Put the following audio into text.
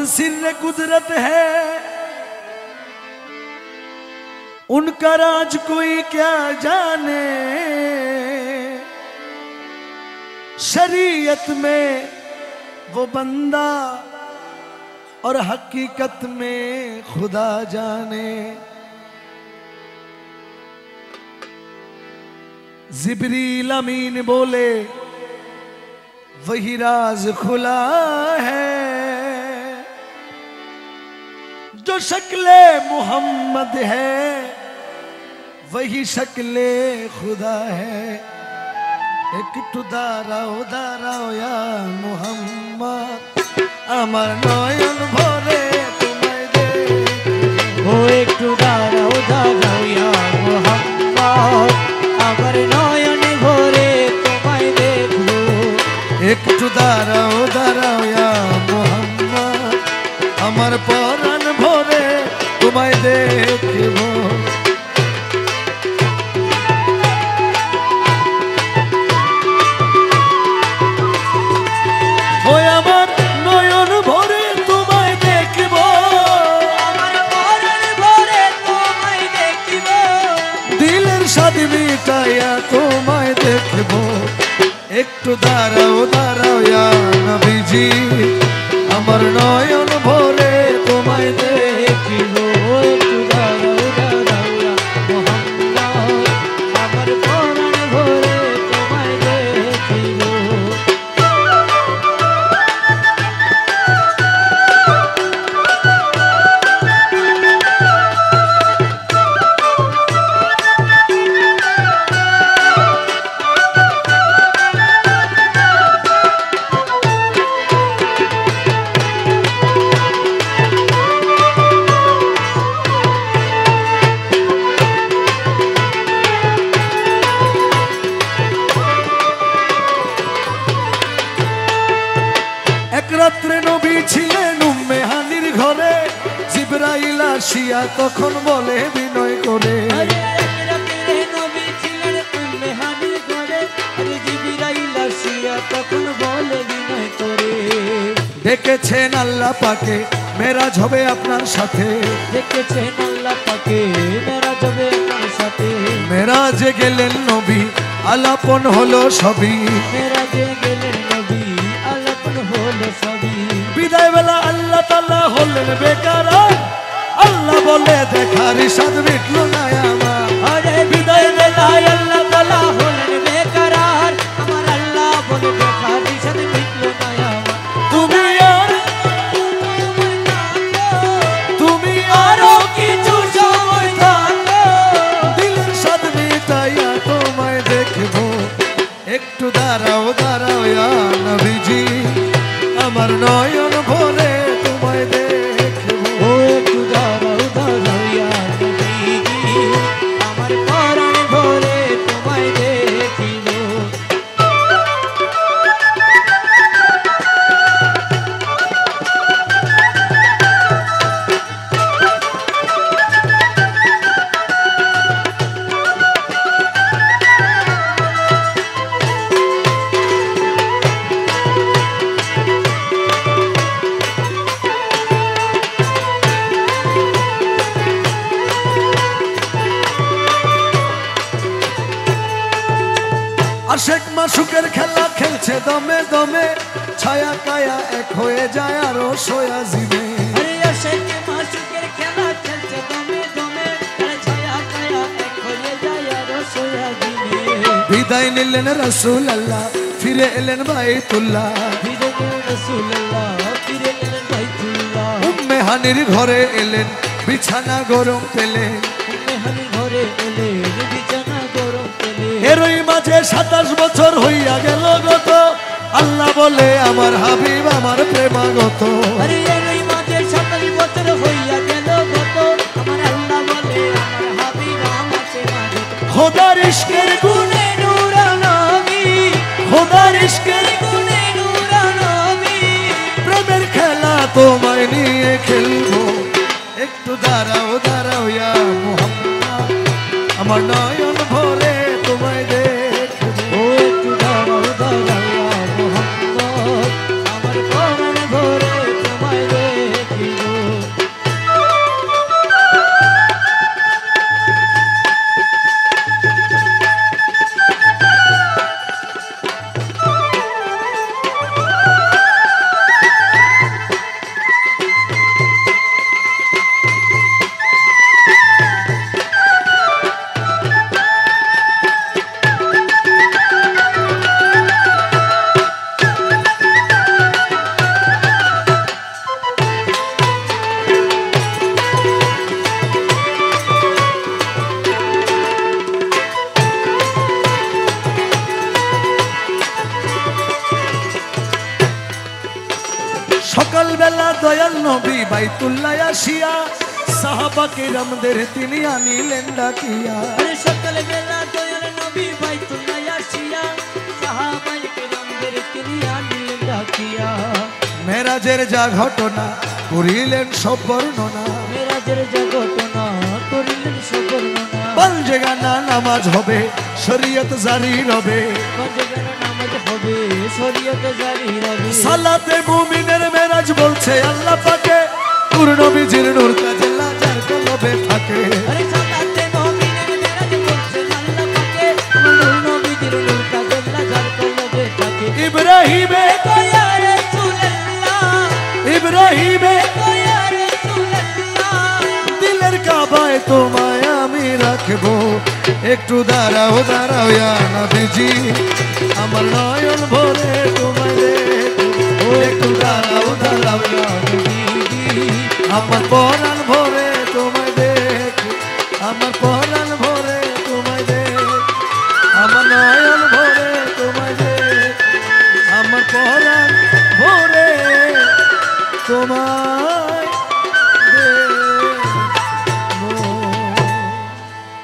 सिर कुदरत है, उनका राज कोई क्या जाने। शरीयत में वो बंदा और हकीकत में खुदा जाने। जिब्रील अमीन बोले वही राज खुला है, जो शक्ले मोहम्मद है वही शक्ले खुदा है। एक टू दाराओ या मोहम्मद, আমার নয়ন ভরে তোমায় দেখব। ও একটু দাঁড়াও দাঁড়াও ইয়া মুহাম্মদ, আমার নয়ন ভরে তোমায় দেখব। একটু দাঁড়াও ইয়া মোহাম্মদ, আমার পরাণ ভরে তোমায় দেখব। তোমায় দেখব। একটু দাঁড়াও ইয়া নবীজি, আমার নয়ন ভরে তোমায় দেখব। একটু দাঁড়াও ইয়া মুহাম্মদ, আমার প্রাণ ভরে তোমায় দেখব। রাত্রে নবী ছিলেন উম্মে হানির ঘরে, জিবরাইল আসিয়া তখন বলে বিনয় করে। নবী ছিলেন উম্মে হানির ঘরে, জিবরাইল আসিয়া তখন বলে বিনয় করে। ডেকেছেন আল্লাহ পাকে মেরাজ হবে আপনার সাথে। ডেকেছেন আল্লাহ পাকে মেরাজ হবে আপনার সাথে। মেরাজে গেলেন নবী আলাপন হলো সবই। মেরাজে গেলেন নবী আলাপন হলো সবই। বিদায় বেলা আল্লাহ তাআলা হলেন বেকার, আল্লাহ বলে দেখার ইশাদ মিটলো না আমার। আরে বিদায় বেলায় আল্লাহ তাআলা হলেন বেকার, আমার আল্লাহ বলে দেখার ইশাদ মিটলো না আমার। তুমি আরো কিছু সময় থাকো, দিলের স্বাদ মিটাইয়া তোমায় দেখবো। একটু দাঁড়াও ইয়া নবীজি, আমার নয়ন ভরে তোমায় দেখবো। ও একটু দাঁড়াও ইয়া নবীজি, আমার প্রাণ ভরে তোমায় দেখিব। আশেক মাসুকের খেলা খেলছে দমে দমে, ছায়া কায়া এক হয়ে যায় আরো সোয়া জিমে। আরে আশেক মাসুকের খেলা খেলছে দমে দমে, ছায়া কায়া এক হয়ে যায় আরো সোয়া জিমে। বিদায় নিলেন রাসূলুল্লাহ, ফিরে এলেন বাইতুল্লাহ। ফিরে এলেন রাসূলুল্লাহ, ফিরে এলেন বাইতুল্লাহ। উম্মে হানির ঘরে এলেন, বিছানা গরম পেলেন। উম্মে হানির ঘরে এলেন, বিছানা গরম পেলেন। এরই মাঝে 27 বছর হইয়া গেল গত, আল্লাহ বলে আমার হাবিব আমার প্রেমাগত। আরে এরই মাঝে 27 বছর হইয়া গেল গত, আমার আল্লাহ বলে আমার হাবিব আমার প্রেমাগত। খোদার ইশকের গুনে নূরানবী, খোদার ইশকের গুনে নূরানবী, প্রেমের খেলা তোমায় নিয়ে খেলবো। একটু দাঁড়াও ইয়া মুহাম্মদ, আমার নয়ন ভরে তোমায় দেখবো। ও একটু দাঁড়াও ইয়া মুহাম্মদ, আমার প্রাণ ভরে তোমায় দেখব। দয়াল নবী বাইতুল্লাহ আসিয়া সাহাবা কিরামদের তিনি আনিলেন ডাকিয়া। আরে সকাল বেলা দয়াল নবী বাইতুল্লাহ আসিয়া সাহাবায়ে কেরামদের তিনি আনিলেন ডাকিয়া। মেরাজের যা ঘটনা করিলেন সব বর্ণনা, মেরাজের যা ঘটনা করিলেন সব বর্ণনা। পাঞ্জেগানা নামাজ হবে শরীয়ত জারি রবে, পাঁচগানা নামাজ হবে শরীয়ত জারি রবে। সালাতে মুমিনের মেরাজ বলছে আল্লাহ পাকে, নূর নবীজির নূর তাজেল্লা যার কলবে থাকে। আরে সালাতে মুমিনের মেরাজ বলছে আল্লাহ পাকে, নূর নবীজির নূর তাজেল্লা যার কলবে থাকে। ইব্রাহিমে ইয়া রাসূলুল্লাহ, ইব্রাহিমে ইয়া রাসূলুল্লাহ, দিলের কাবায় তোমায় আমি রাখবো, একটু দাঁড়াও দাঁড়াও ইয়া নবীজি, আমার নয়ন ভরে তোমায় দেখবো, একটু দাঁড়াও দাঁড়াও ইয়া নবীজি, আমার পরাণ ভরে